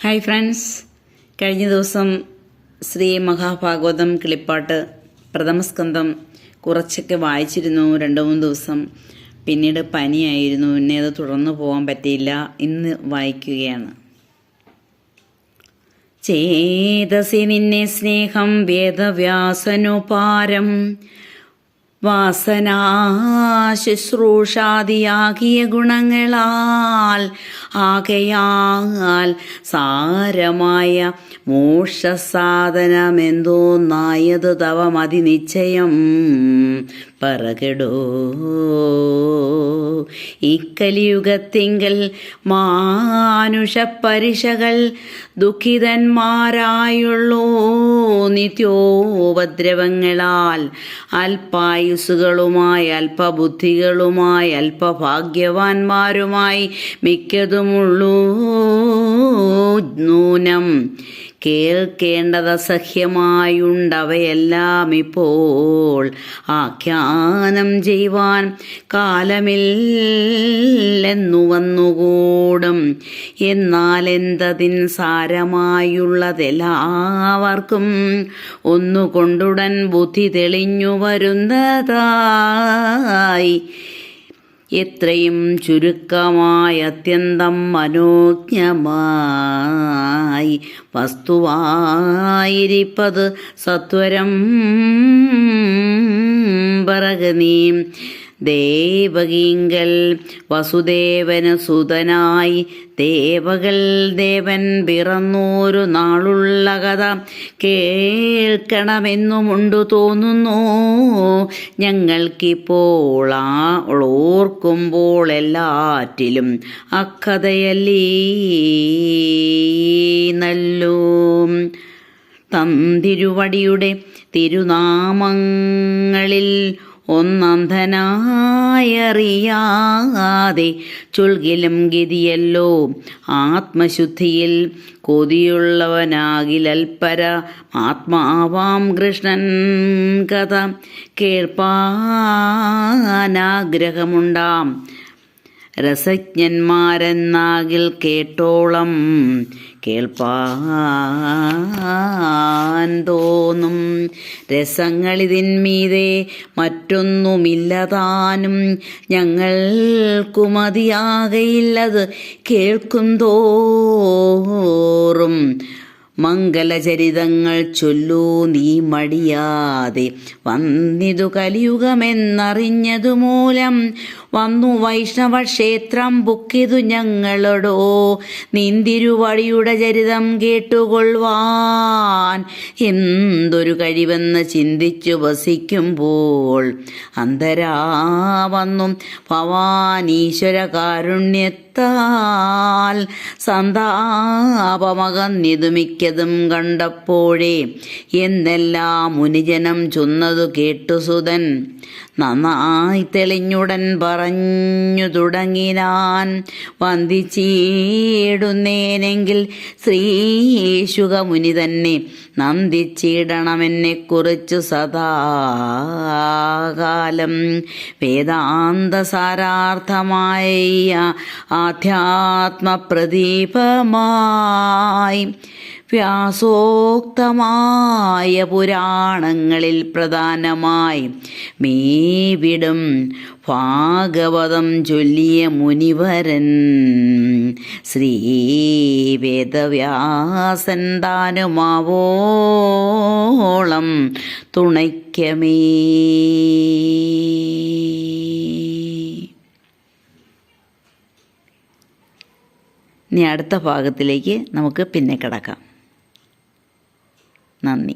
Hi friends, കഴിഞ്ഞ ദിവസം ശ്രീ മഹാഭാഗവതം കിളിപ്പാട്ട് പ്രഥമസ്കന്ധം കുറച്ചൊക്കെ വായിച്ചിരുന്നു. 2-3 ദിവസം. പിന്നീട് പനിയായിരുന്നു, പിന്നെ അത് തുടർന്നു പോകാൻ പറ്റിയില്ല. ഇന്ന് വായിക്കുകയാണ്. ചേതസി നിന്നെ സ്നേഹം വേദവ്യാസനുപാരം വാസനാശുശ്രൂഷാദിയാകിയ ഗുണങ്ങളാൽ ആകയാൽ സാരമായ മോക്ഷസാധനമെന്തോന്നായത് തവ മതി നിശ്ചയം പറകെടോ. ഇക്കലിയുഗത്തിങ്കൽ മാനുഷപരിഷകൾ ദുഃഖിതന്മാരായുള്ളൂ നിത്യോപദ്രവങ്ങളാൽ അല്പായുസുകളുമായി അല്പബുദ്ധികളുമായി അല്പഭാഗ്യവാന്മാരുമായി മിക്കതുമുള്ളൂ നൂനം. കേൾക്കേണ്ടതസഹ്യമായുണ്ടവയെല്ലാം ഇപ്പോൾ ആഖ്യാനം ചെയ്യുവാൻ കാലമില്ലെന്നു വന്നുകൂടും. എന്നാൽ എന്തതിൻ സാരമായുള്ളതെല്ലാവർക്കും ഒന്നുകൊണ്ടുടൻ ബുദ്ധി തെളിഞ്ഞു വരുന്നതായി എത്രയും ചുരുക്കമായി അത്യന്തം മനോജ്ഞമായി വസ്തുവായിരിപ്പത് സത്വരം പറകനീ. ദേവകീങ്കൽ വസുദേവന് സുതനായി ദേവകൾ ദേവൻ പിറന്നോരു നാളുള്ള കഥ കേൾക്കണമെന്നുമുണ്ടു തോന്നുന്നു ഞങ്ങൾക്കിപ്പോൾ. ഓർക്കുമ്പോൾ എല്ലാറ്റിലും അക്കഥയല്ലീ നല്ലോ. തന്തിരുവടിയുടെ തിരുനാമങ്ങളിൽ ഒന്നന്ധനായറിയാതെ ചൊൽകിലും ഗതിയല്ലോ. ആത്മശുദ്ധിയിൽ കൊതിയുള്ളവനാകിലൽപര ആത്മാവാം കൃഷ്ണൻ കഥ കേൾപ്പാനാഗ്രഹമുണ്ടാം. രസജ്ഞന്മാരെന്നാകിൽ കേട്ടോളം കേൾപ്പാൻ തോന്നും. രസങ്ങളിതിന്മീതെ മറ്റൊന്നുമില്ലതാനും ഞങ്ങൾക്കു മതിയാകയില്ലത് കേൾക്കും തോറും. മംഗലചരിതങ്ങൾ ചൊല്ലൂ നീ മടിയാതെ. വന്നിതു കലിയുഗമെന്നറിഞ്ഞതു മൂലം വന്നു വൈഷ്ണവക്ഷേത്രം ബുക്കിതു ഞങ്ങളോടോ. നിന്തിരുവടിയുടെ ചരിതം കേട്ടുകൊള്ളുവാൻ എന്തൊരു കഴിവെന്ന് ചിന്തിച്ചു വസിക്കുമ്പോൾ അന്തരാ വന്നു ഭവാനീശ്വര കാരുണ്യത്താൽ സന്താപമകന്നിതു മിക്കതും കണ്ടപ്പോഴേ എന്നെല്ലാം മുനിജനം ചൊന്നതു കേട്ടു സുതൻ. നന്നായി തെളിഞ്ഞുടൻ പറഞ്ഞു തുടങ്ങിനാൻ, വന്ദിച്ചിടുന്നേനെങ്കിൽ ശ്രീശുകമുനി തന്നെ നന്ദിച്ചിടണമെന്നെക്കുറിച്ചു സദാകാലം. വേദാന്തസാരാർത്ഥമായ ആധ്യാത്മപ്രദീപമായി വ്യാസോക്തമായ പുരാണങ്ങളിൽ പ്രധാനമായി മേവിടും ഭാഗവതം ചൊല്ലിയ മുനിവരൻ ശ്രീ വേദവ്യാസൻ താനുമാവോളം തുണയ്ക്കമേ. ഇനി അടുത്ത ഭാഗത്തിലേക്ക് നമുക്ക് പിന്നെ കിടക്കാം. നന്ദി.